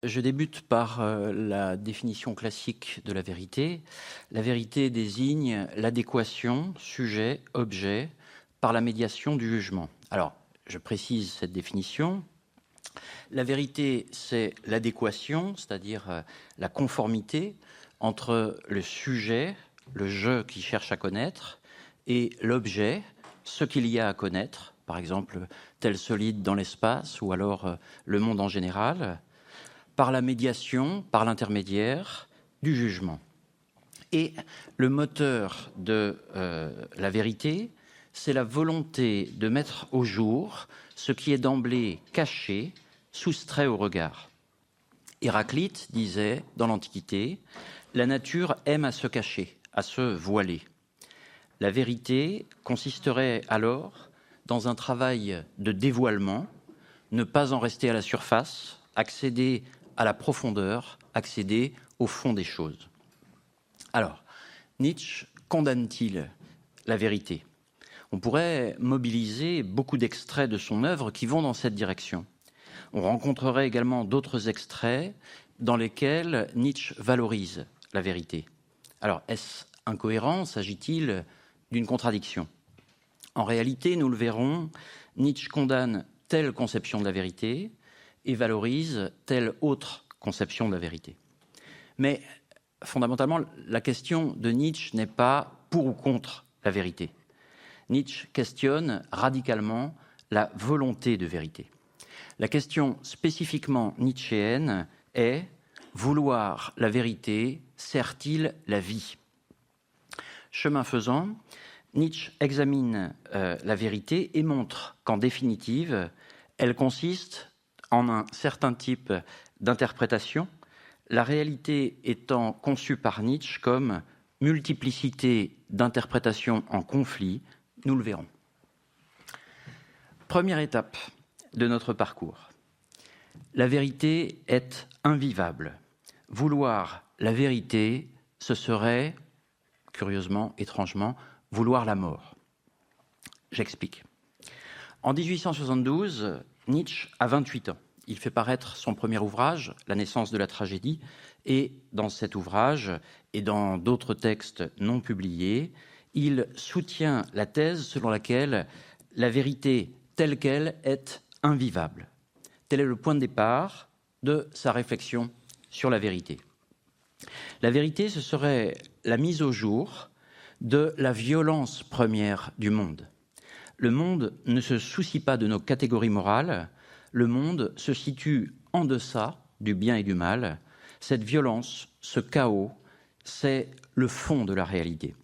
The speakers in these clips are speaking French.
Je débute par la définition classique de la vérité. La vérité désigne l'adéquation sujet-objet par la médiation du jugement. Alors, je précise cette définition. La vérité, c'est l'adéquation, c'est-à-dire la conformité entre le sujet, le je qui cherche à connaître, et l'objet, ce qu'il y a à connaître, par exemple tel solide dans l'espace ou alors le monde en général, par la médiation, par l'intermédiaire du jugement. Et le moteur de la vérité, c'est la volonté de mettre au jour ce qui est d'emblée caché, soustrait au regard. Héraclite disait dans l'Antiquité, la nature aime à se cacher, à se voiler. La vérité consisterait alors dans un travail de dévoilement, ne pas en rester à la surface, accéder à la profondeur, accéder au fond des choses. Alors, Nietzsche condamne-t-il la vérité ? On pourrait mobiliser beaucoup d'extraits de son œuvre qui vont dans cette direction. On rencontrerait également d'autres extraits dans lesquels Nietzsche valorise la vérité. Alors, est-ce incohérent ? S'agit-il d'une contradiction ? En réalité, nous le verrons, Nietzsche condamne telle conception de la vérité et valorise telle autre conception de la vérité. Mais fondamentalement, la question de Nietzsche n'est pas pour ou contre la vérité. Nietzsche questionne radicalement la volonté de vérité. La question spécifiquement nietzschéenne est « vouloir la vérité sert-il la vie ?» Chemin faisant, Nietzsche examine la vérité et montre qu'en définitive, elle consiste en un certain type d'interprétation, la réalité étant conçue par Nietzsche comme multiplicité d'interprétations en conflit, nous le verrons. Première étape de notre parcours. La vérité est invivable. Vouloir la vérité, ce serait, curieusement, étrangement, vouloir la mort. J'explique. En 1872, Nietzsche a 28 ans. Il fait paraître son premier ouvrage, La naissance de la tragédie, et dans cet ouvrage et dans d'autres textes non publiés, il soutient la thèse selon laquelle la vérité telle qu'elle est invivable. Tel est le point de départ de sa réflexion sur la vérité. La vérité, ce serait la mise au jour de la violence première du monde. Le monde ne se soucie pas de nos catégories morales, le monde se situe en deçà du bien et du mal. Cette violence, ce chaos, c'est le fond de la réalité.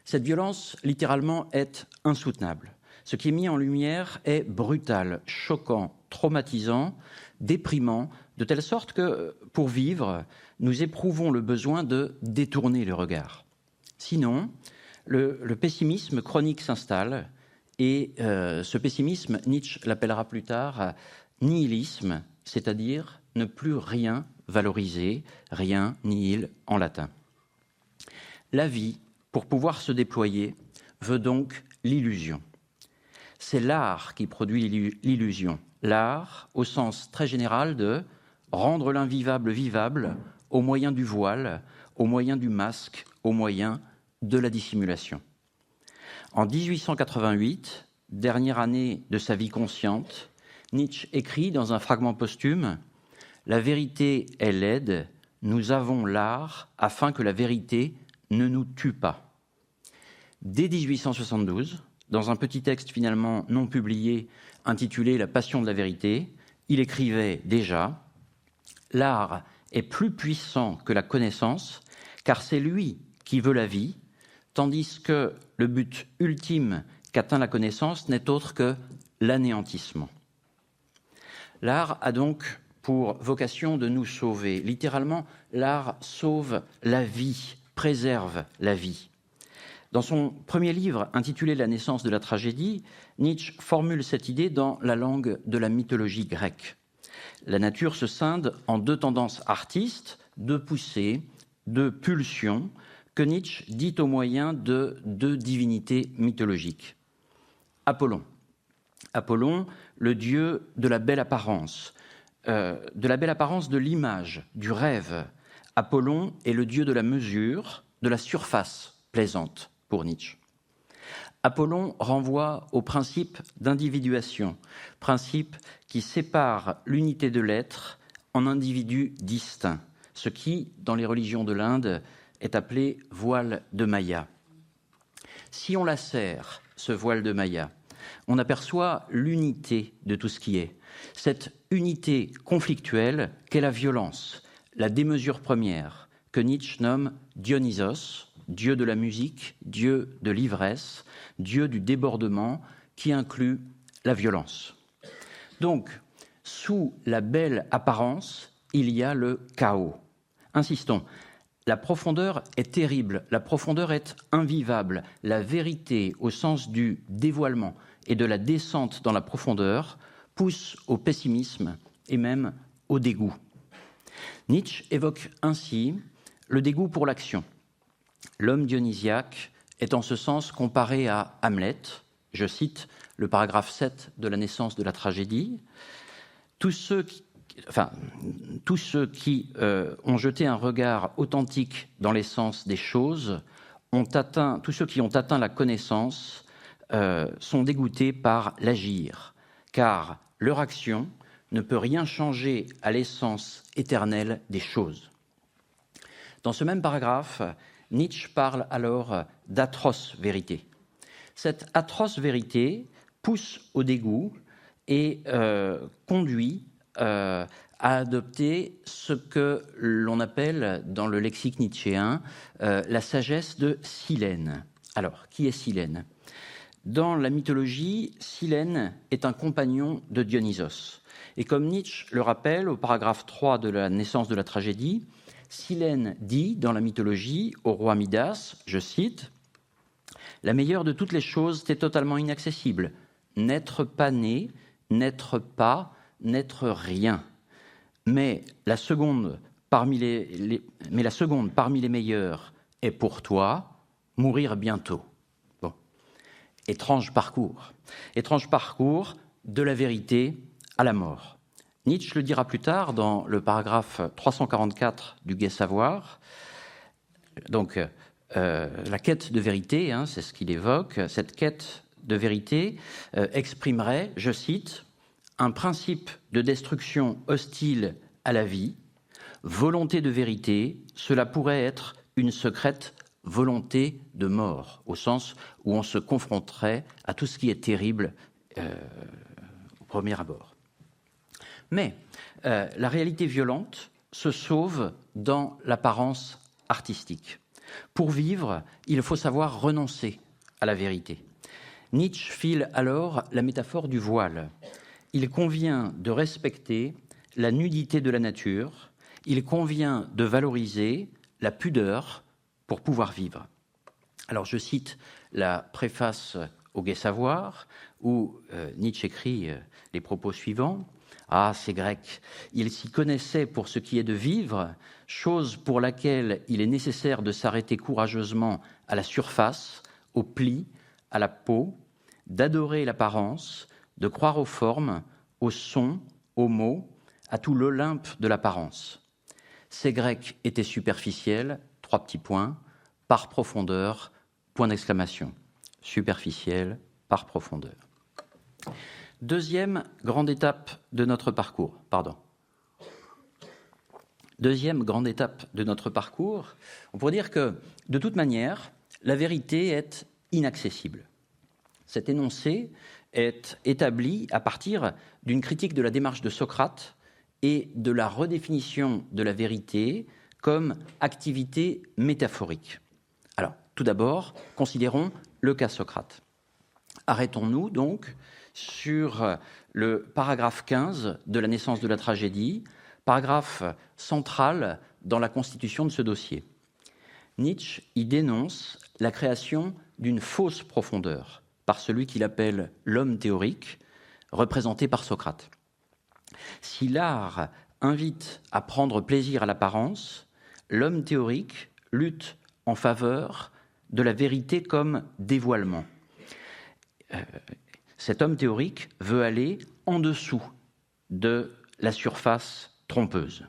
Cette violence, littéralement, est insoutenable. Ce qui est mis en lumière est brutal, choquant, traumatisant, déprimant, de telle sorte que, pour vivre, nous éprouvons le besoin de détourner le regard. Sinon, le pessimisme chronique s'installe, et ce pessimisme, Nietzsche l'appellera plus tard nihilisme, c'est-à-dire ne plus rien valoriser, rien, nihil en latin. La vie, pour pouvoir se déployer, veut donc l'illusion. C'est l'art qui produit l'illusion. L'art, au sens très général de rendre l'invivable vivable au moyen du voile, au moyen du masque, au moyen de la dissimulation. En 1888, dernière année de sa vie consciente, Nietzsche écrit dans un fragment posthume « La vérité est laide, nous avons l'art afin que la vérité ne nous tue pas ». Dès 1872, dans un petit texte finalement non publié intitulé « La passion de la vérité », il écrivait déjà « L'art est plus puissant que la connaissance, car c'est lui qui veut la vie, tandis que le but ultime qu'atteint la connaissance n'est autre que l'anéantissement. » L'art a donc pour vocation de nous sauver. Littéralement, l'art sauve la vie, préserve la vie. Dans son premier livre, intitulé « La naissance de la tragédie », Nietzsche formule cette idée dans la langue de la mythologie grecque. La nature se scinde en deux tendances artistes, deux poussées, deux pulsions, que Nietzsche dit au moyen de deux divinités mythologiques. Apollon. Apollon, le dieu de la belle apparence, de la belle apparence de l'image, du rêve. Apollon est le dieu de la mesure, de la surface plaisante pour Nietzsche. Apollon renvoie au principe d'individuation, principe qui sépare l'unité de l'être en individus distincts, ce qui, dans les religions de l'Inde, est appelé voile de Maya. Si on lacère ce voile de Maya, on aperçoit l'unité de tout ce qui est. Cette unité conflictuelle qu'est la violence, la démesure première, que Nietzsche nomme Dionysos, dieu de la musique, dieu de l'ivresse, dieu du débordement, qui inclut la violence. Donc, sous la belle apparence, il y a le chaos. Insistons, la profondeur est terrible, la profondeur est invivable. La vérité, au sens du dévoilement et de la descente dans la profondeur, pousse au pessimisme et même au dégoût. Nietzsche évoque ainsi le dégoût pour l'action. L'homme dionysiaque est en ce sens comparé à Hamlet. Je cite le paragraphe 7 de La naissance de la tragédie. Tous ceux qui ont jeté un regard authentique dans l'essence des choses, tous ceux qui ont atteint la connaissance sont dégoûtés par l'agir, car leur action ne peut rien changer à l'essence éternelle des choses. Dans ce même paragraphe, Nietzsche parle alors d'atroce vérité. Cette atroce vérité pousse au dégoût et conduit à adopter ce que l'on appelle dans le lexique nietzschéen la sagesse de Silène. Alors, qui est Silène ? Dans la mythologie, Silène est un compagnon de Dionysos. Et comme Nietzsche le rappelle au paragraphe 3 de La naissance de la tragédie, Silène dit dans la mythologie au roi Midas, je cite, « La meilleure de toutes les choses t'est totalement inaccessible. N'être pas né, n'être pas, n'être rien. Mais la seconde parmi les meilleures est pour toi, mourir bientôt. » Bon. Étrange parcours de la vérité à la mort. Nietzsche le dira plus tard dans le paragraphe 344 du Gai Savoir. Donc, la quête de vérité, c'est ce qu'il évoque, cette quête de vérité exprimerait, je cite, un principe de destruction hostile à la vie, volonté de vérité, cela pourrait être une secrète volonté de mort, au sens où on se confronterait à tout ce qui est terrible au premier abord. Mais la réalité violente se sauve dans l'apparence artistique. Pour vivre, il faut savoir renoncer à la vérité. Nietzsche file alors la métaphore du voile. Il convient de respecter la nudité de la nature, il convient de valoriser la pudeur pour pouvoir vivre. Alors je cite la préface au Gai Savoir, où Nietzsche écrit les propos suivants. « Ah, ces Grecs, ils s'y connaissaient pour ce qui est de vivre, chose pour laquelle il est nécessaire de s'arrêter courageusement à la surface, au pli, à la peau, d'adorer l'apparence, de croire aux formes, aux sons, aux mots, à tout l'Olympe de l'apparence. Ces Grecs étaient superficiels, 3 petits points, par profondeur, point d'exclamation. Superficiel, par profondeur. Deuxième grande étape de notre parcours, on pourrait dire que, de toute manière, la vérité est inaccessible. Cet énoncé est établi à partir d'une critique de la démarche de Socrate et de la redéfinition de la vérité comme activité métaphorique. Alors, tout d'abord, considérons le cas Socrate. Arrêtons-nous donc sur le paragraphe 15 de La naissance de la tragédie, paragraphe central dans la constitution de ce dossier. Nietzsche y dénonce la création d'une fausse profondeur par celui qu'il appelle l'homme théorique, représenté par Socrate. Si l'art invite à prendre plaisir à l'apparence, l'homme théorique lutte en faveur de la vérité comme dévoilement. Cet homme théorique veut aller en dessous de la surface trompeuse.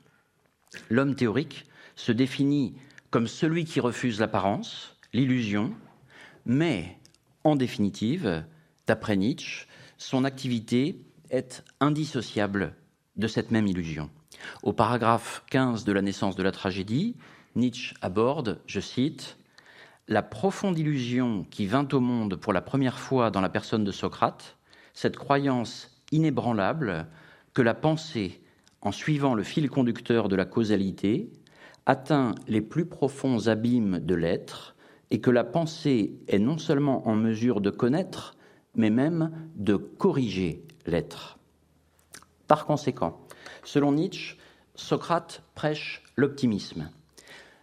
L'homme théorique se définit comme celui qui refuse l'apparence, l'illusion, mais en définitive, d'après Nietzsche, son activité est indissociable de cette même illusion. Au paragraphe 15 de La naissance de la tragédie, Nietzsche aborde, je cite, « La profonde illusion qui vint au monde pour la première fois dans la personne de Socrate, cette croyance inébranlable que la pensée, en suivant le fil conducteur de la causalité, atteint les plus profonds abîmes de l'être et que la pensée est non seulement en mesure de connaître, mais même de corriger l'être. » Par conséquent, selon Nietzsche, Socrate prêche l'optimisme.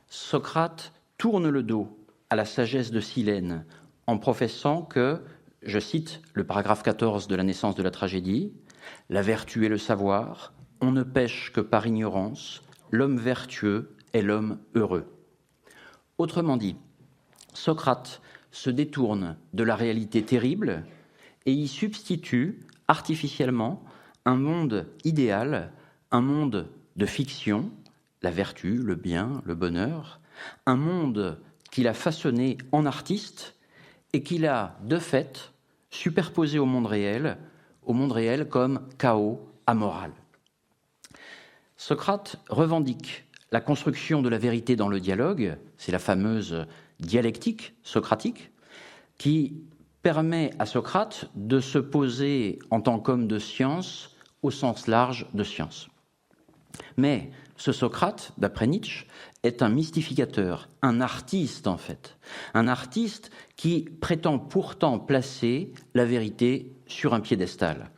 Socrate tourne le dos à la sagesse de Silène en professant que, je cite le paragraphe 14 de La naissance de la tragédie, « La vertu est le savoir, on ne pêche que par ignorance, l'homme vertueux est l'homme heureux. » Autrement dit, Socrate se détourne de la réalité terrible et y substitue artificiellement un monde idéal, un monde de fiction, la vertu, le bien, le bonheur, un monde qu'il a façonné en artiste et qu'il a, de fait, superposé au monde réel comme chaos amoral. Socrate revendique la construction de la vérité dans le dialogue, c'est la fameuse dialectique socratique, qui permet à Socrate de se poser en tant qu'homme de science au sens large de science. Mais ce Socrate, d'après Nietzsche, est un mystificateur, un artiste en fait, un artiste qui prétend pourtant placer la vérité sur un piédestal.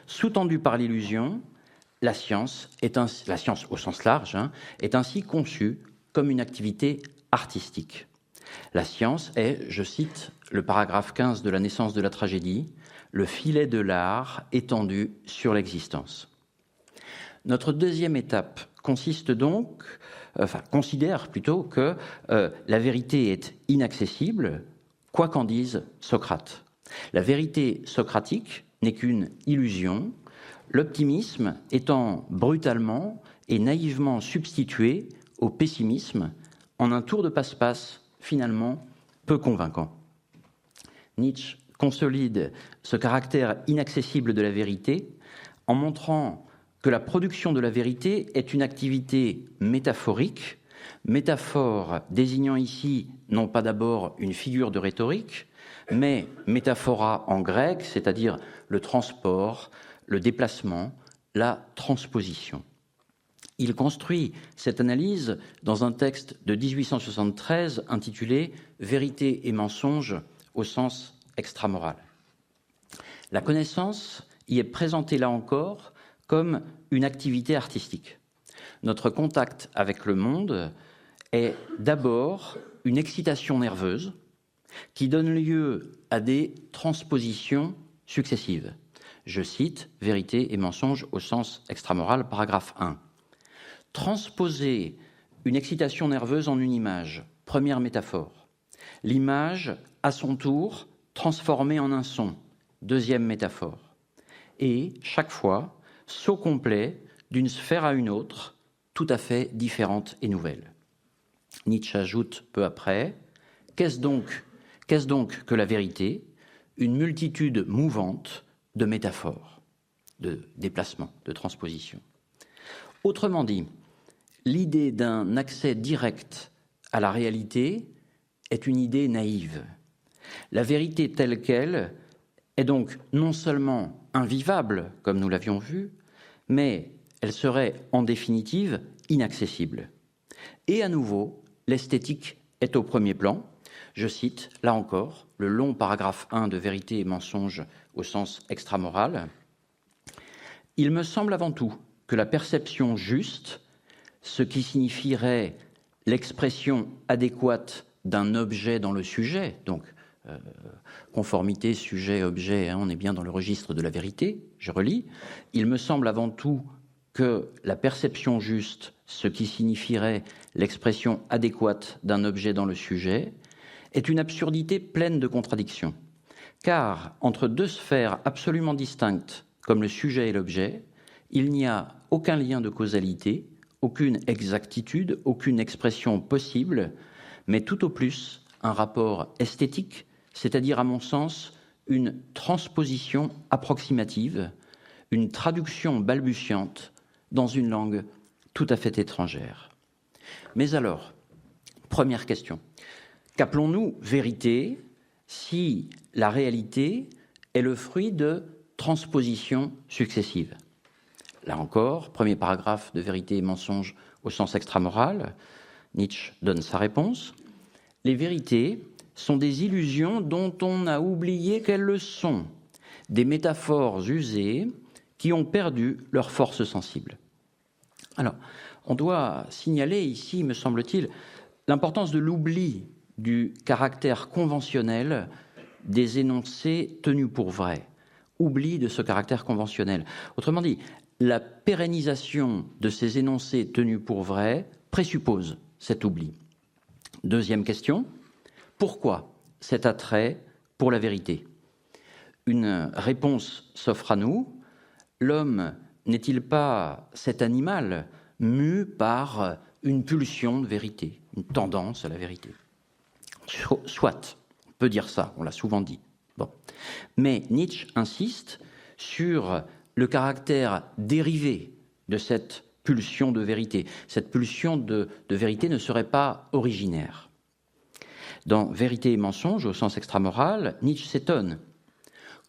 Sous-tendu par l'illusion, la science au sens large, est ainsi conçue comme une activité artistique. La science est, je cite le paragraphe 15 de La naissance de la tragédie, le filet de l'art étendu sur l'existence. Notre deuxième étape considère plutôt que la vérité est inaccessible, quoi qu'en dise Socrate. La vérité socratique n'est qu'une illusion, l'optimisme étant brutalement et naïvement substitué au pessimisme en un tour de passe-passe finalement peu convaincant. Nietzsche consolide ce caractère inaccessible de la vérité en montrant que la production de la vérité est une activité métaphorique, métaphore désignant ici non pas d'abord une figure de rhétorique, mais métaphora en grec, c'est-à-dire le transport, le déplacement, la transposition. Il construit cette analyse dans un texte de 1873 intitulé « Vérité et mensonge au sens extramoral ». La connaissance y est présentée là encore comme une activité artistique. Notre contact avec le monde est d'abord une excitation nerveuse qui donne lieu à des transpositions successives. Je cite « Vérité et mensonge au sens extramoral », paragraphe 1. Transposer une excitation nerveuse en une image, première métaphore. L'image, à son tour, transformée en un son, deuxième métaphore. Et, chaque fois, saut complet d'une sphère à une autre, tout à fait différente et nouvelle. Nietzsche ajoute peu après, qu'est-ce donc que la vérité ? Une multitude mouvante de métaphores, de déplacements, de transpositions. Autrement dit, l'idée d'un accès direct à la réalité est une idée naïve. La vérité telle qu'elle est donc non seulement invivable, comme nous l'avions vu, mais elle serait en définitive inaccessible. Et à nouveau, l'esthétique est au premier plan. Je cite, là encore, le long paragraphe 1 de Vérité et mensonge au sens extramoral. « Il me semble avant tout que la perception juste, ce qui signifierait l'expression adéquate d'un objet dans le sujet, donc conformité, sujet, objet, on est bien dans le registre de la vérité, je relis, il me semble avant tout que la perception juste, ce qui signifierait l'expression adéquate d'un objet dans le sujet, est une absurdité pleine de contradictions. Car entre deux sphères absolument distinctes, comme le sujet et l'objet, il n'y a aucun lien de causalité, aucune exactitude, aucune expression possible, mais tout au plus un rapport esthétique, c'est-à-dire à mon sens une transposition approximative, une traduction balbutiante dans une langue tout à fait étrangère. Mais alors, première question, qu'appelons-nous vérité si la réalité est le fruit de transpositions successives? Là encore, premier paragraphe de Vérité et mensonge au sens extramoral, Nietzsche donne sa réponse. Les vérités sont des illusions dont on a oublié qu'elles le sont, des métaphores usées qui ont perdu leur force sensible. Alors, on doit signaler ici, me semble-t-il, l'importance de l'oubli du caractère conventionnel des énoncés tenus pour vrais. Oubli de ce caractère conventionnel. Autrement dit, la pérennisation de ces énoncés tenus pour vrais présuppose cet oubli. Deuxième question, pourquoi cet attrait pour la vérité? Une réponse s'offre à nous. L'homme n'est-il pas cet animal mu par une pulsion de vérité, une tendance à la vérité? Soit, on peut dire ça, on l'a souvent dit. Bon. Mais Nietzsche insiste sur le caractère dérivé de cette pulsion de vérité. Cette pulsion de vérité ne serait pas originaire. Dans Vérité et mensonge, au sens extramoral, Nietzsche s'étonne.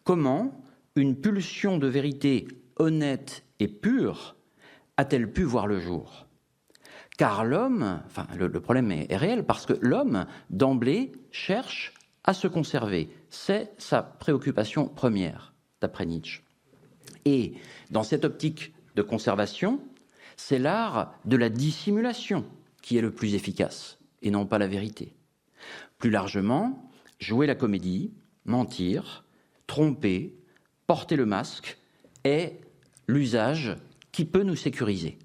Comment une pulsion de vérité honnête et pure a-t-elle pu voir le jour? Car l'homme, enfin le problème est réel, parce que l'homme, d'emblée, cherche à se conserver. C'est sa préoccupation première, d'après Nietzsche. Et dans cette optique de conservation, c'est l'art de la dissimulation qui est le plus efficace, et non pas la vérité. Plus largement, jouer la comédie, mentir, tromper, porter le masque est l'usage qui peut nous sécuriser.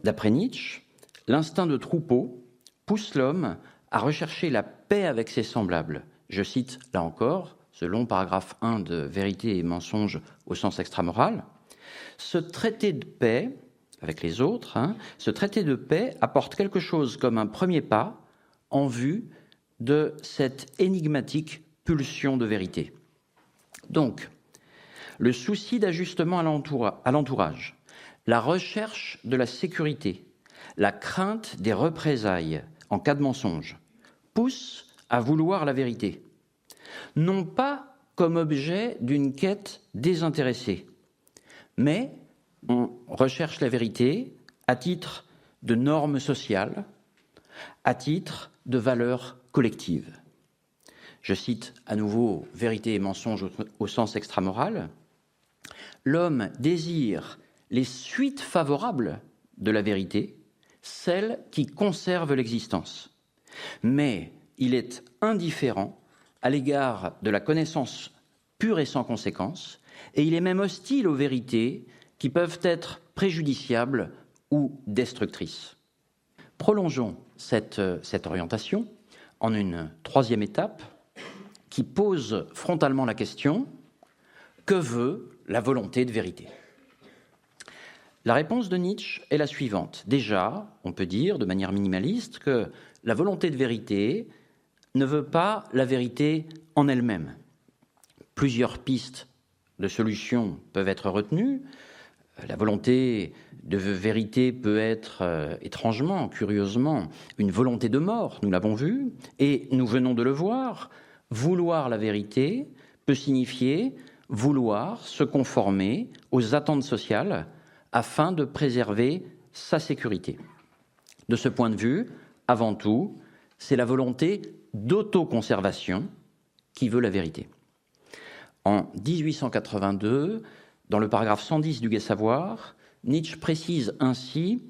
D'après Nietzsche, l'instinct de troupeau pousse l'homme à rechercher la paix avec ses semblables. Je cite, là encore, ce long paragraphe 1 de Vérité et mensonge au sens extramoral. Ce traité de paix avec les autres, ce traité de paix apporte quelque chose comme un premier pas en vue de cette énigmatique pulsion de vérité. Donc, le souci d'ajustement à l'entourage, la recherche de la sécurité, la crainte des représailles en cas de mensonge, poussent à vouloir la vérité, non pas comme objet d'une quête désintéressée, mais on recherche la vérité à titre de normes sociales, à titre de valeurs collectives. Je cite à nouveau Vérité et mensonge au sens extramoral. L'homme désire les suites favorables de la vérité, celles qui conservent l'existence. Mais il est indifférent à l'égard de la connaissance pure et sans conséquence, et il est même hostile aux vérités qui peuvent être préjudiciables ou destructrices. Prolongeons cette orientation en une troisième étape qui pose frontalement la question « Que veut la volonté de vérité ?» La réponse de Nietzsche est la suivante. Déjà, on peut dire de manière minimaliste que la volonté de vérité ne veut pas la vérité en elle-même. Plusieurs pistes de solutions peuvent être retenues. La volonté de vérité peut être étrangement, curieusement, une volonté de mort, nous l'avons vu, et nous venons de le voir. Vouloir la vérité peut signifier vouloir se conformer aux attentes sociales afin de préserver sa sécurité. De ce point de vue, avant tout, c'est la volonté d'autoconservation qui veut la vérité. En 1882, dans le paragraphe 110 du Gai Savoir, Nietzsche précise ainsi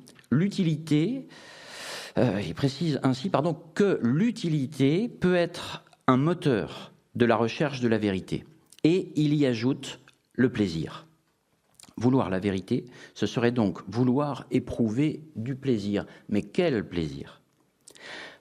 que l'utilité peut être un moteur de la recherche de la vérité. Et il y ajoute le plaisir. Vouloir la vérité, ce serait donc vouloir éprouver du plaisir. Mais quel plaisir?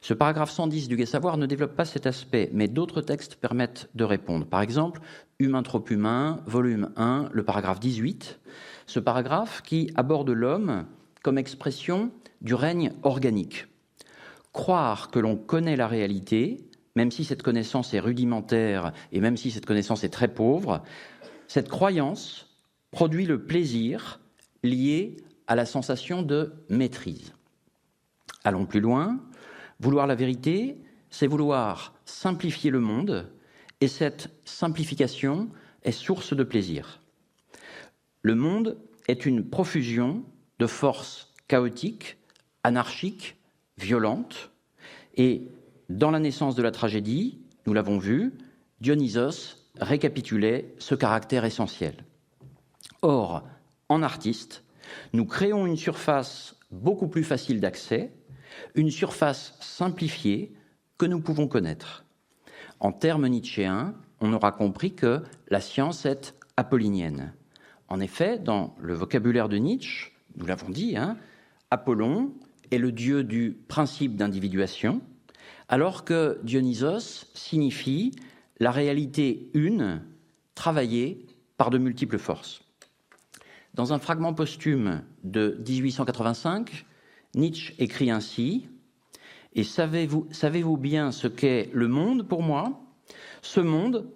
Ce paragraphe 110 du Gai Savoir ne développe pas cet aspect, mais d'autres textes permettent de répondre. Par exemple, Humain trop humain, volume 1, le paragraphe 18, ce paragraphe qui aborde l'homme comme expression du règne organique. Croire que l'on connaît la réalité, même si cette connaissance est rudimentaire et même si cette connaissance est très pauvre, cette croyance produit le plaisir lié à la sensation de maîtrise. Allons plus loin. Vouloir la vérité, c'est vouloir simplifier le monde, et cette simplification est source de plaisir. Le monde est une profusion de forces chaotiques, anarchiques, violentes, et dans la naissance de la tragédie, nous l'avons vu, Dionysos récapitulait ce caractère essentiel. Or, en artiste, nous créons une surface beaucoup plus facile d'accès, une surface simplifiée que nous pouvons connaître. En termes nietzschéens, on aura compris que la science est apollinienne. En effet, dans le vocabulaire de Nietzsche, nous l'avons dit, Apollon est le dieu du principe d'individuation, alors que Dionysos signifie la réalité une, travaillée par de multiples forces. Dans un fragment posthume de 1885, Nietzsche écrit ainsi « Et savez-vous bien ce qu'est le monde pour moi ? Ce monde,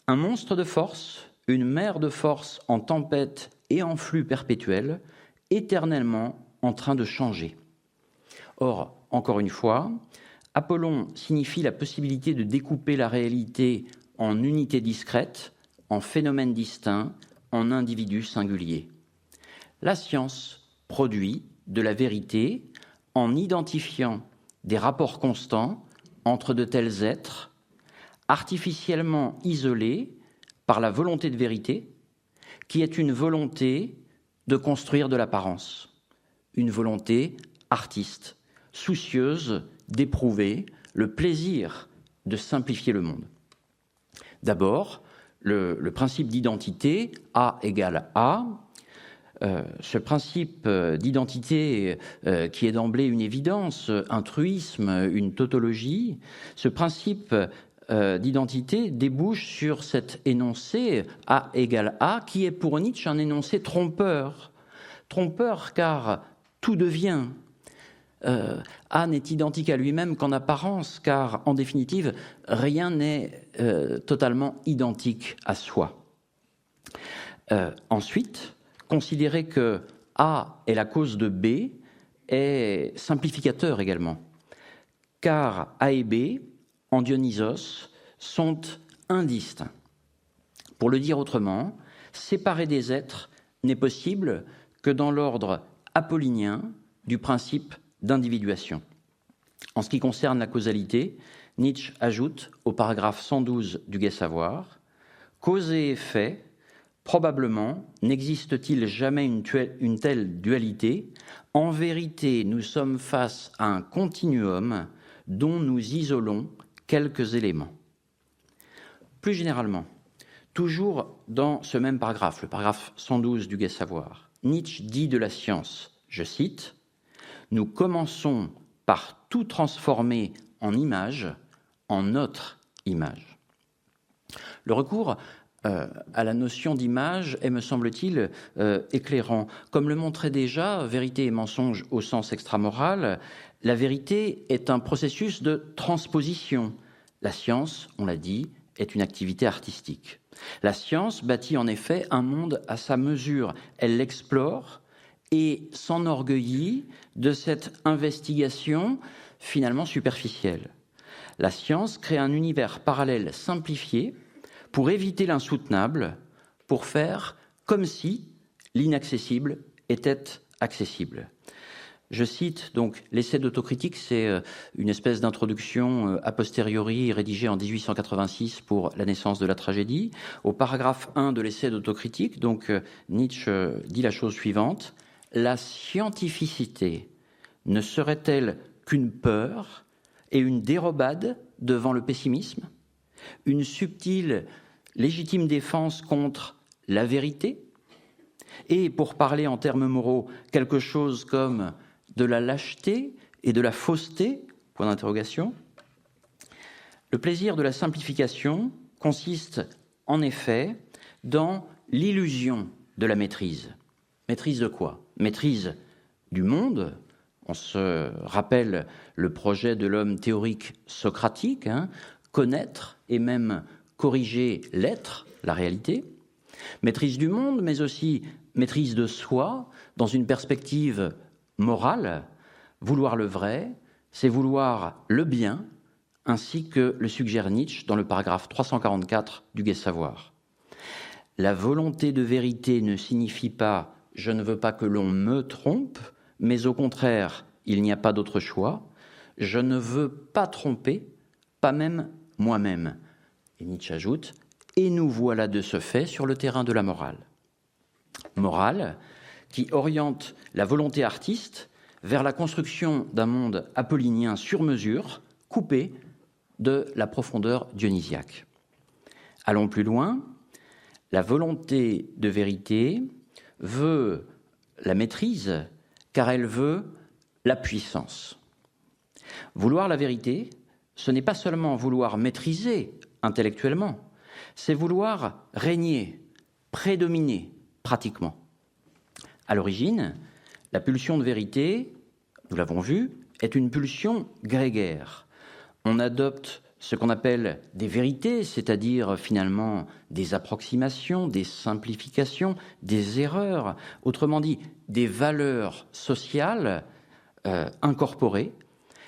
un monstre de force, une mer de force en tempête et en flux perpétuel, éternellement en train de changer. » Or, encore une fois, Apollon signifie la possibilité de découper la réalité en unités discrètes, en phénomènes distincts, en individus singuliers. La science produit de la vérité en identifiant des rapports constants entre de tels êtres, artificiellement isolés par la volonté de vérité, qui est une volonté de construire de l'apparence, une volonté artiste, soucieuse d'éprouver le plaisir de simplifier le monde. D'abord, le principe d'identité, A égale A, ce principe d'identité qui est d'emblée une évidence, un truisme, une tautologie, ce principe d'identité débouche sur cet énoncé A égale A, qui est pour Nietzsche un énoncé trompeur. Trompeur car tout devient. A n'est identique à lui-même qu'en apparence, car en définitive, rien n'est totalement identique à soi. Ensuite, considérer que A est la cause de B est simplificateur également, car A et B, en Dionysos, sont indistincts. Pour le dire autrement, séparer des êtres n'est possible que dans l'ordre apollinien du principe d'individuation. En ce qui concerne la causalité, Nietzsche ajoute au paragraphe 112 du Gai Savoir « Cause et effet, probablement, n'existe-t-il jamais une telle dualité. En vérité, nous sommes face à un continuum dont nous isolons quelques éléments. » Plus généralement, toujours dans ce même paragraphe, le paragraphe 112 du Gai Savoir, Nietzsche dit de la science, je cite, « Nous commençons par tout transformer en image, en notre image. » Le recours à la notion d'image est, me semble-t-il, éclairant. Comme le montrait déjà Vérité et mensonge au sens extramoral, la vérité est un processus de transposition. La science, on l'a dit, est une activité artistique. La science bâtit en effet un monde à sa mesure. Elle l'explore et s'enorgueillit de cette investigation finalement superficielle. La science crée un univers parallèle simplifié pour éviter l'insoutenable, pour faire comme si l'inaccessible était accessible. Je cite donc l'essai d'autocritique, c'est une espèce d'introduction a posteriori rédigée en 1886 pour La naissance de la tragédie. Au paragraphe 1 de l'essai d'autocritique, donc Nietzsche dit la chose suivante: la scientificité ne serait-elle qu'une peur et une dérobade devant le pessimisme, une subtile, légitime défense contre la vérité, et, pour parler en termes moraux, quelque chose comme de la lâcheté et de la fausseté, point d'interrogation. Le plaisir de la simplification consiste, en effet, dans l'illusion de la maîtrise. Maîtrise de quoi? Maîtrise du monde. On se rappelle le projet de l'homme théorique socratique, connaître et même corriger l'être, la réalité. Maîtrise du monde, mais aussi maîtrise de soi, dans une perspective morale. Vouloir le vrai, c'est vouloir le bien, ainsi que le suggère Nietzsche dans le paragraphe 344 du Gai Savoir. La volonté de vérité ne signifie pas « je ne veux pas que l'on me trompe », mais au contraire, il n'y a pas d'autre choix. Je ne veux pas tromper, pas même moi-même. Et Nietzsche ajoute « et nous voilà de ce fait sur le terrain de la morale ». Morale qui oriente la volonté artiste vers la construction d'un monde apollinien sur mesure, coupé de la profondeur dionysiaque. Allons plus loin. La volonté de vérité veut la maîtrise, car elle veut la puissance. Vouloir la vérité, ce n'est pas seulement vouloir maîtriser intellectuellement, c'est vouloir régner, prédominer pratiquement. À l'origine, la pulsion de vérité, nous l'avons vu, est une pulsion grégaire. On adopte ce qu'on appelle des vérités, c'est-à-dire finalement des approximations, des simplifications, des erreurs, autrement dit des valeurs sociales incorporées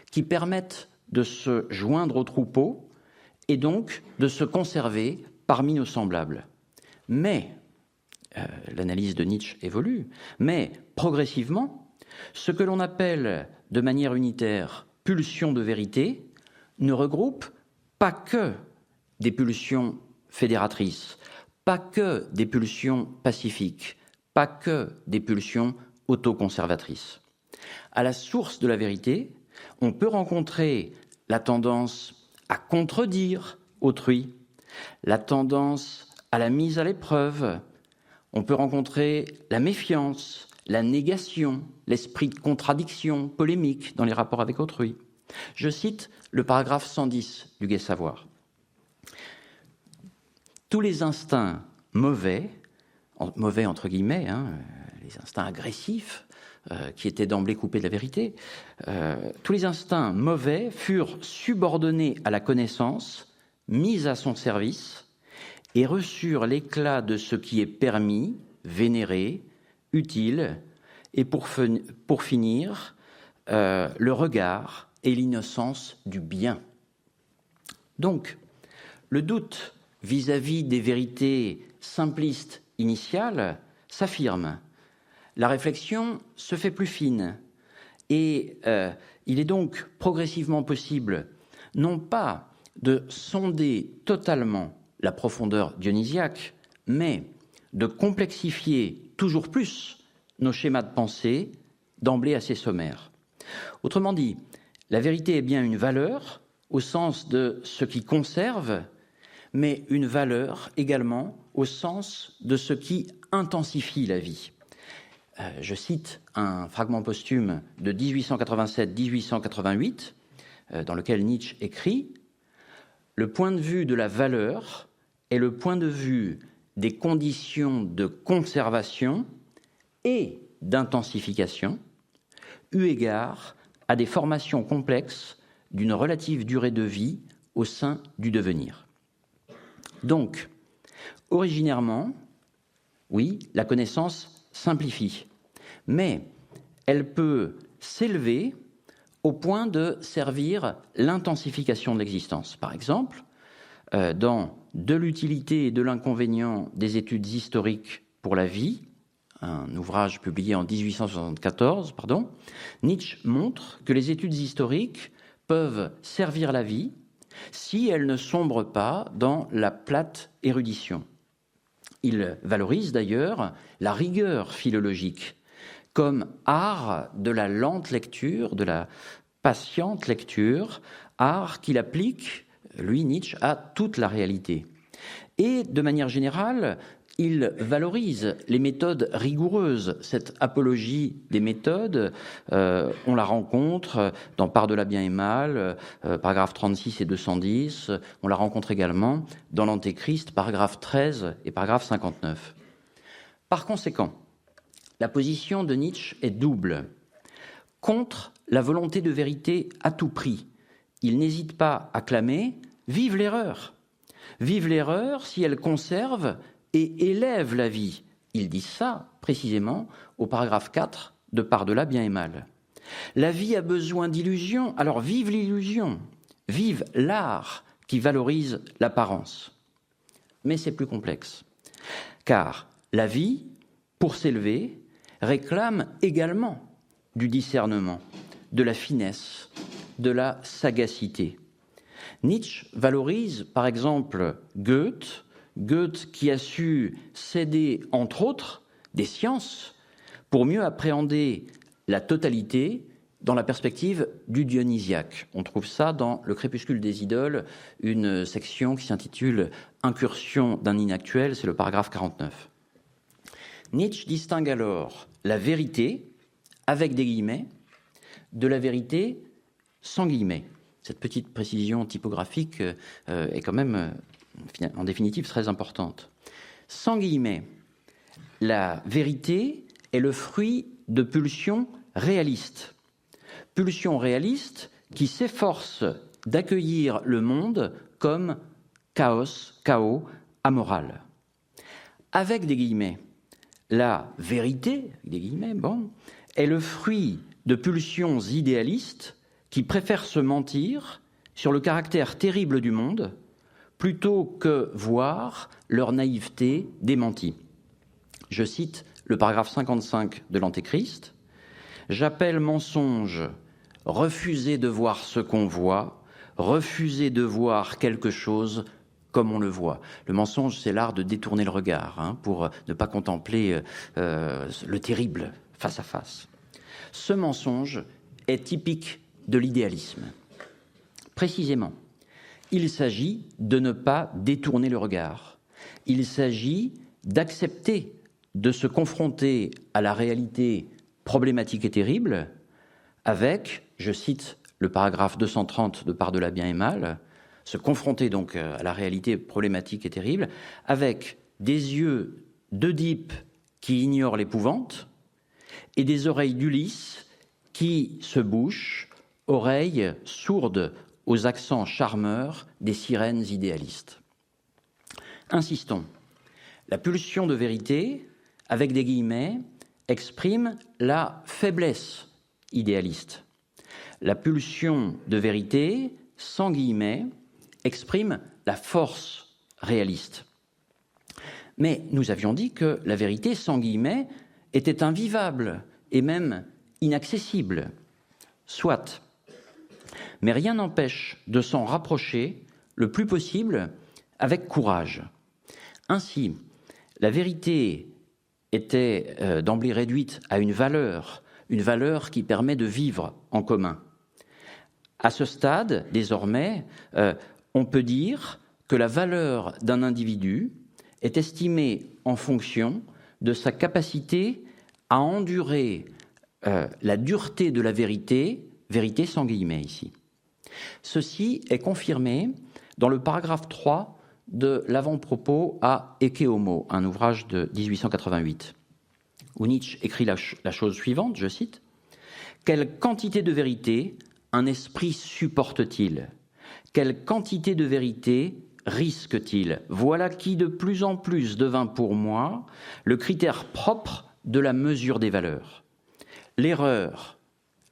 qui permettent de se joindre au troupeau et donc de se conserver parmi nos semblables. Mais, l'analyse de Nietzsche évolue, mais progressivement, ce que l'on appelle de manière unitaire pulsion de vérité ne regroupe pas que des pulsions fédératrices, pas que des pulsions pacifiques, pas que des pulsions autoconservatrices. À la source de la vérité, on peut rencontrer la tendance à contredire autrui, la tendance à la mise à l'épreuve, on peut rencontrer la méfiance, la négation, l'esprit de contradiction, polémique dans les rapports avec autrui. Je cite le paragraphe 110 du Gai Savoir. Tous les instincts mauvais entre guillemets, les instincts agressifs, qui étaient d'emblée coupés de la vérité, tous les instincts mauvais furent subordonnés à la connaissance, mis à son service, et reçurent l'éclat de ce qui est permis, vénéré, utile, et pour finir, le regard et l'innocence du bien. Donc, le doute vis-à-vis des vérités simplistes initiales s'affirme. La réflexion se fait plus fine et il est donc progressivement possible non pas de sonder totalement la profondeur dionysiaque, mais de complexifier toujours plus nos schémas de pensée d'emblée assez sommaires. Autrement dit, la vérité est bien une valeur au sens de ce qui conserve, mais une valeur également au sens de ce qui intensifie la vie. Je cite un fragment posthume de 1887-1888, dans lequel Nietzsche écrit « Le point de vue de la valeur est le point de vue des conditions de conservation et d'intensification, eu égard à des formations complexes d'une relative durée de vie au sein du devenir. » Donc, originairement, oui, la connaissance simplifie, mais elle peut s'élever au point de servir l'intensification de l'existence. Par exemple, dans « De l'utilité et de l'inconvénient des études historiques pour la vie », un ouvrage publié en 1874, Nietzsche montre que les études historiques peuvent servir la vie si elles ne sombrent pas dans la plate érudition. Il valorise d'ailleurs la rigueur philologique comme art de la lente lecture, de la patiente lecture, art qu'il applique, lui, Nietzsche, à toute la réalité. Et de manière générale, il valorise les méthodes rigoureuses. Cette apologie des méthodes, on la rencontre dans Par-delà bien et mal, paragraphes 36 et 210. On la rencontre également dans l'Antéchrist, paragraphe 13 et paragraphe 59. Par conséquent, la position de Nietzsche est double. Contre la volonté de vérité à tout prix, il n'hésite pas à clamer « Vive l'erreur !» Vive l'erreur si elle conserve et élève la vie. Il dit ça précisément au paragraphe 4 de Par-delà bien et mal. La vie a besoin d'illusions, alors vive l'illusion, vive l'art qui valorise l'apparence. Mais c'est plus complexe, car la vie, pour s'élever, réclame également du discernement, de la finesse, de la sagacité. Nietzsche valorise par exemple Goethe qui a su céder, entre autres, des sciences pour mieux appréhender la totalité dans la perspective du dionysiaque. On trouve ça dans Le Crépuscule des idoles, une section qui s'intitule « Incursion d'un inactuel », c'est le paragraphe 49. Nietzsche distingue alors la vérité, avec des guillemets, de la vérité sans guillemets. Cette petite précision typographique est quand même, en définitive, très importante. Sans guillemets, la vérité est le fruit de pulsions réalistes. Pulsions réalistes qui s'efforcent d'accueillir le monde comme chaos, amoral. Avec des guillemets, la vérité, des guillemets, est le fruit de pulsions idéalistes qui préfèrent se mentir sur le caractère terrible du monde plutôt que voir leur naïveté démentie. Je cite le paragraphe 55 de l'Antéchrist. « J'appelle mensonge, refuser de voir ce qu'on voit, refuser de voir quelque chose comme on le voit. » Le mensonge, c'est l'art de détourner le regard, pour ne pas contempler le terrible face à face. Ce mensonge est typique de l'idéalisme. Précisément, il s'agit de ne pas détourner le regard. Il s'agit d'accepter de se confronter à la réalité problématique et terrible avec, je cite le paragraphe 230 de Par-delà bien et mal, se confronter donc à la réalité problématique et terrible avec des yeux d'Œdipe qui ignorent l'épouvante et des oreilles d'Ulysse qui se bouchent, oreilles sourdes aux accents charmeurs des sirènes idéalistes. Insistons, la pulsion de vérité, avec des guillemets, exprime la faiblesse idéaliste. La pulsion de vérité, sans guillemets, exprime la force réaliste. Mais nous avions dit que la vérité, sans guillemets, était invivable et même inaccessible. Soit. Mais rien n'empêche de s'en rapprocher le plus possible avec courage. Ainsi, la vérité était d'emblée réduite à une valeur qui permet de vivre en commun. À ce stade, désormais, on peut dire que la valeur d'un individu est estimée en fonction de sa capacité à endurer la dureté de la vérité sans guillemets ici. Ceci est confirmé dans le paragraphe 3 de l'avant-propos à Ecce Homo, un ouvrage de 1888, où Nietzsche écrit la chose suivante, je cite, « Quelle quantité de vérité un esprit supporte-t-il ? Quelle quantité de vérité risque-t-il ? Voilà qui de plus en plus devint pour moi le critère propre de la mesure des valeurs. L'erreur,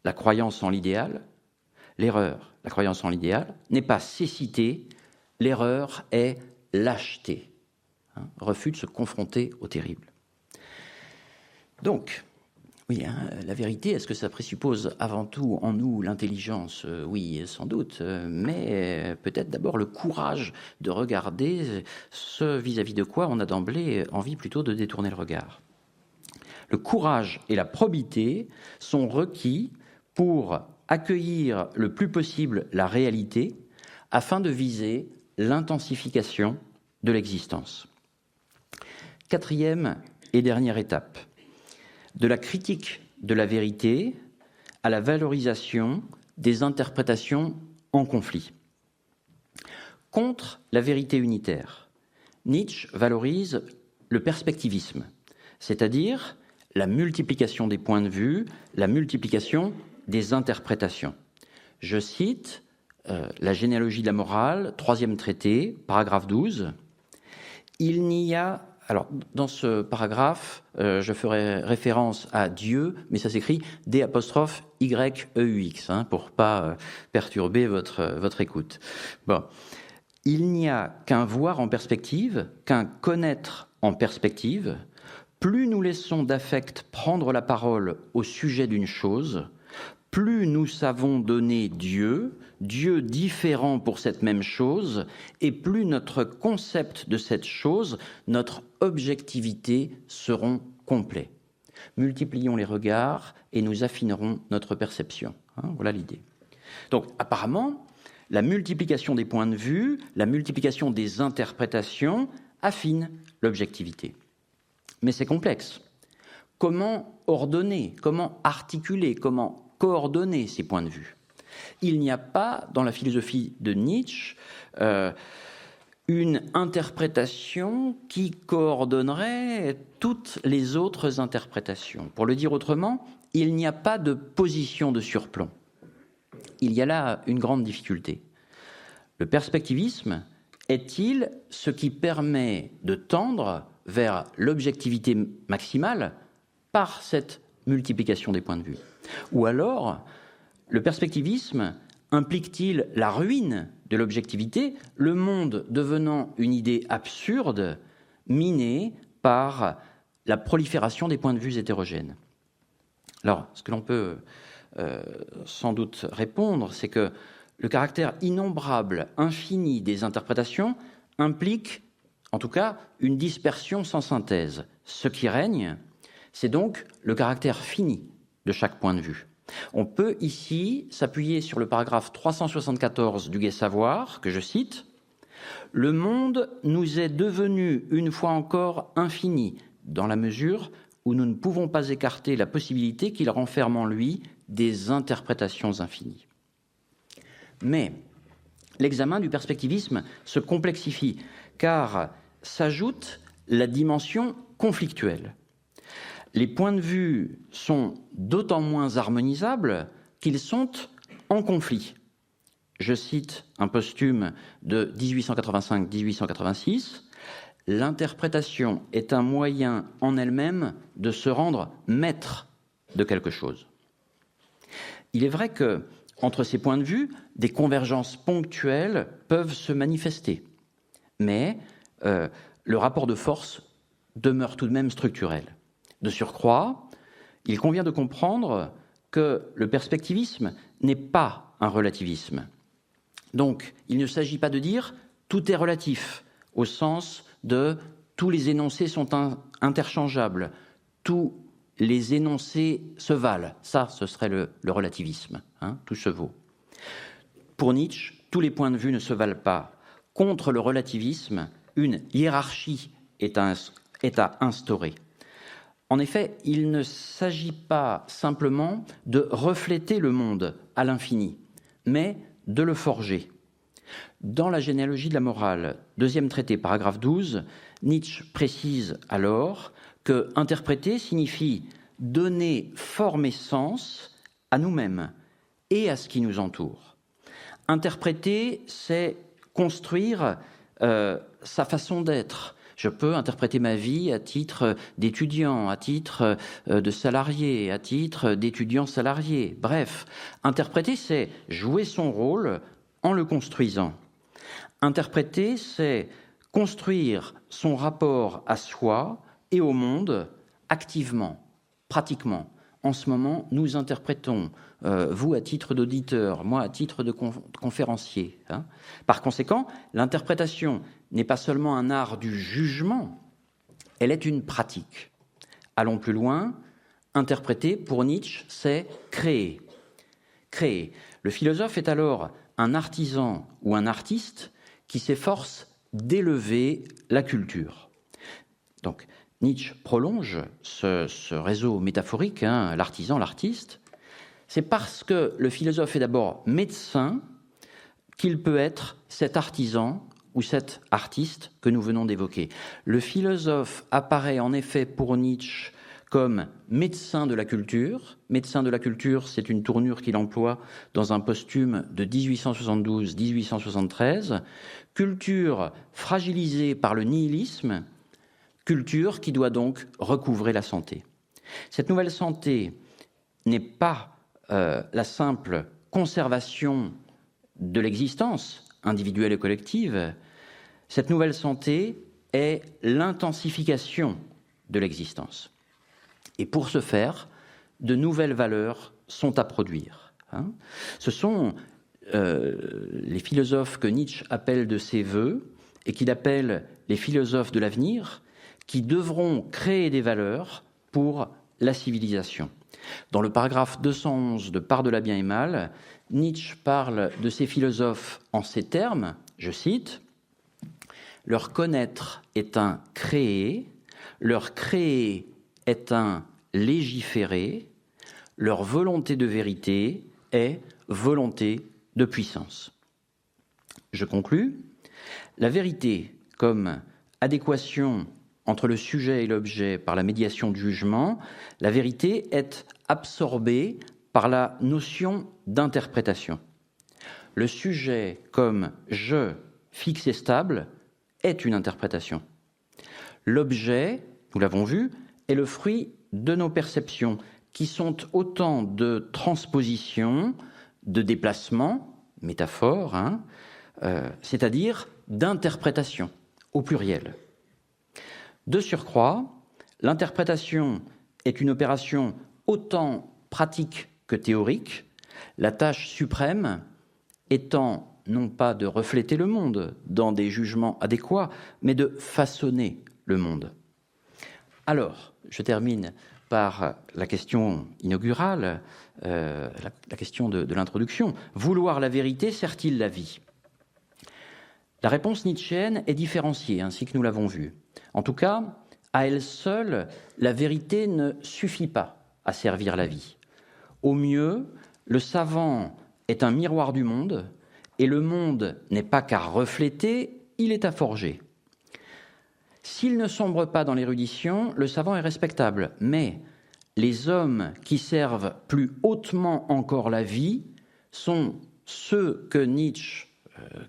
la croyance en l'idéal, n'est pas cécité, l'erreur est lâcheté. Refus de se confronter au terrible. » Donc, oui, la vérité, est-ce que ça présuppose avant tout en nous l'intelligence ? Oui, sans doute, mais peut-être d'abord le courage de regarder ce vis-à-vis de quoi on a d'emblée envie plutôt de détourner le regard. Le courage et la probité sont requis pour accueillir le plus possible la réalité afin de viser l'intensification de l'existence. Quatrième et dernière étape, de la critique de la vérité à la valorisation des interprétations en conflit. Contre la vérité unitaire, Nietzsche valorise le perspectivisme, c'est-à-dire la multiplication des points de vue, la multiplication des interprétations. Je cite la généalogie de la morale, 3e traité, paragraphe 12. Il n'y a... Alors, dans ce paragraphe, je ferai référence à Dieu, mais ça s'écrit D'_YEUX, pour ne pas perturber votre écoute. Bon. Il n'y a qu'un voir en perspective, qu'un connaître en perspective. Plus nous laissons d'affect prendre la parole au sujet d'une chose, plus nous savons donner Dieu différent pour cette même chose, et plus notre concept de cette chose, notre objectivité seront complets. Multiplions les regards et nous affinerons notre perception. Voilà l'idée. Donc, apparemment, la multiplication des points de vue, la multiplication des interprétations affine l'objectivité. Mais c'est complexe. Comment ordonner, comment articuler, comment coordonner ces points de vue? Il n'y a pas, dans la philosophie de Nietzsche, une interprétation qui coordonnerait toutes les autres interprétations. Pour le dire autrement, il n'y a pas de position de surplomb. Il y a là une grande difficulté. Le perspectivisme est-il ce qui permet de tendre vers l'objectivité maximale par cette multiplication des points de vue? Ou alors, le perspectivisme implique-t-il la ruine de l'objectivité, le monde devenant une idée absurde, minée par la prolifération des points de vue hétérogènes? Alors, ce que l'on peut sans doute répondre, c'est que le caractère innombrable, infini des interprétations implique, en tout cas, une dispersion sans synthèse. Ce qui règne, c'est donc le caractère fini de chaque point de vue. On peut ici s'appuyer sur le paragraphe 374 du Gai Savoir, que je cite. « Le monde nous est devenu une fois encore infini, dans la mesure où nous ne pouvons pas écarter la possibilité qu'il renferme en lui des interprétations infinies. » Mais l'examen du perspectivisme se complexifie, car s'ajoute la dimension conflictuelle. Les points de vue sont d'autant moins harmonisables qu'ils sont en conflit. Je cite un posthume de 1885-1886. « L'interprétation est un moyen en elle-même de se rendre maître de quelque chose. » Il est vrai que, entre ces points de vue, des convergences ponctuelles peuvent se manifester, mais le rapport de force demeure tout de même structurel. De surcroît, il convient de comprendre que le perspectivisme n'est pas un relativisme. Donc, il ne s'agit pas de dire « tout est relatif » au sens de « tous les énoncés sont interchangeables », tous les énoncés se valent. Ça, ce serait le relativisme. Tout se vaut. Pour Nietzsche, tous les points de vue ne se valent pas. Contre le relativisme, une hiérarchie est à instaurer. En effet, il ne s'agit pas simplement de refléter le monde à l'infini, mais de le forger. Dans la généalogie de la morale, 2e traité, paragraphe 12, Nietzsche précise alors que interpréter signifie donner forme et sens à nous-mêmes et à ce qui nous entoure. Interpréter, c'est construire sa façon d'être. Je peux interpréter ma vie à titre d'étudiant, à titre de salarié, à titre d'étudiant salarié. Bref, interpréter, c'est jouer son rôle en le construisant. Interpréter, c'est construire son rapport à soi et au monde activement, pratiquement. En ce moment, nous interprétons, vous à titre d'auditeur, moi à titre de conférencier. Par conséquent, l'interprétation n'est pas seulement un art du jugement, elle est une pratique. Allons plus loin, interpréter, pour Nietzsche, c'est créer. Créer. Le philosophe est alors un artisan ou un artiste qui s'efforce d'élever la culture. Donc, Nietzsche prolonge ce réseau métaphorique, l'artisan, l'artiste. C'est parce que le philosophe est d'abord médecin qu'il peut être cet artisan ou cet artiste que nous venons d'évoquer. Le philosophe apparaît en effet pour Nietzsche comme médecin de la culture. Médecin de la culture, c'est une tournure qu'il emploie dans un posthume de 1872-1873. Culture fragilisée par le nihilisme, culture qui doit donc recouvrer la santé. Cette nouvelle santé n'est pas la simple conservation de l'existence individuelle et collective. Cette nouvelle santé est l'intensification de l'existence. Et pour ce faire, de nouvelles valeurs sont à produire. Ce sont les philosophes que Nietzsche appelle de ses voeux et qu'il appelle les philosophes de l'avenir qui devront créer des valeurs pour la civilisation. Dans le paragraphe 211 de Par-delà bien et mal, Nietzsche parle de ces philosophes en ces termes, je cite, « Leur connaître est un créer, leur créer est un légiférer, leur volonté de vérité est volonté de puissance. » Je conclus. La vérité comme adéquation entre le sujet et l'objet par la médiation du jugement, la vérité est absorbée par la notion d'interprétation. Le sujet comme « je » fixe et stable est une interprétation. L'objet, nous l'avons vu, est le fruit de nos perceptions, qui sont autant de transpositions, de déplacements, métaphores, c'est-à-dire d'interprétations, au pluriel. De surcroît, l'interprétation est une opération autant pratique que théorique, la tâche suprême étant non pas de refléter le monde dans des jugements adéquats, mais de façonner le monde. Alors, je termine par la question inaugurale, la question de l'introduction. Vouloir la vérité sert-il la vie ? La réponse nietzschéenne est différenciée, ainsi que nous l'avons vu. En tout cas, à elle seule, la vérité ne suffit pas à servir la vie. Au mieux, le savant est un miroir du monde, et le monde n'est pas qu'à refléter, il est à forger. S'il ne sombre pas dans l'érudition, le savant est respectable, mais les hommes qui servent plus hautement encore la vie sont ceux que Nietzsche,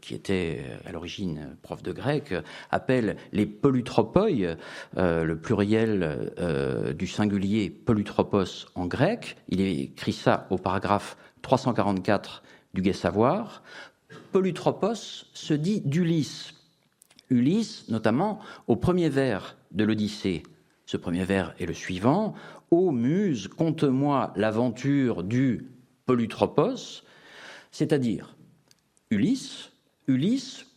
qui était à l'origine prof de grec, appelle les polutropoi, le pluriel du singulier polutropos en grec. Il écrit ça au paragraphe 344 du Gai Savoir. Polutropos se dit d'Ulysse. Ulysse, notamment, au premier vers de l'Odyssée. Ce premier vers est le suivant. « Ô muse, conte-moi l'aventure du polutropos », c'est-à-dire Ulysse,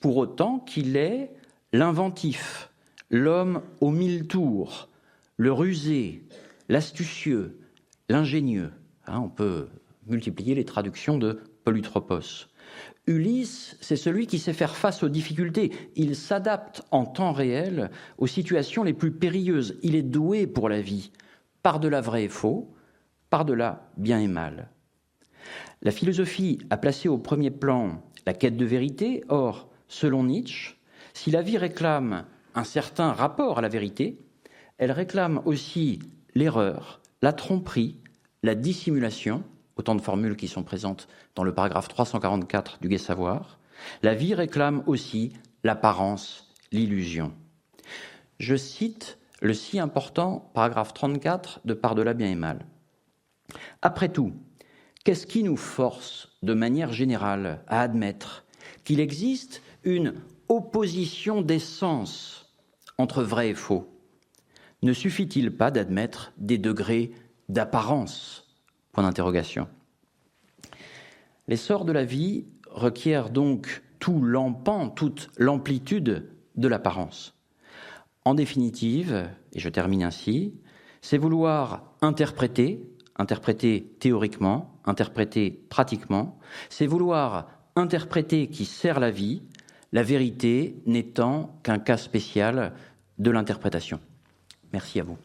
pour autant qu'il est l'inventif, l'homme aux 1000 tours, le rusé, l'astucieux, l'ingénieux. On peut multiplier les traductions de polutropos. Ulysse, c'est celui qui sait faire face aux difficultés. Il s'adapte en temps réel aux situations les plus périlleuses. Il est doué pour la vie, par-delà vrai et faux, par-delà bien et mal. La philosophie a placé au premier plan la quête de vérité. Or, selon Nietzsche, si la vie réclame un certain rapport à la vérité, elle réclame aussi l'erreur, la tromperie, la dissimulation, autant de formules qui sont présentes dans le paragraphe 344 du Gai Savoir. La vie réclame aussi l'apparence, l'illusion. Je cite le si important paragraphe 34 de Par-delà bien et mal. Après tout, qu'est-ce qui nous force, de manière générale, à admettre qu'il existe une opposition d'essence entre vrai et faux ? Ne suffit-il pas d'admettre des degrés d'apparence ? Point d'interrogation. L'essor de la vie requiert donc tout l'empan, toute l'amplitude de l'apparence. En définitive, et je termine ainsi, c'est vouloir interpréter théoriquement, interpréter pratiquement, c'est vouloir interpréter qui sert la vie, la vérité n'étant qu'un cas spécial de l'interprétation. Merci à vous.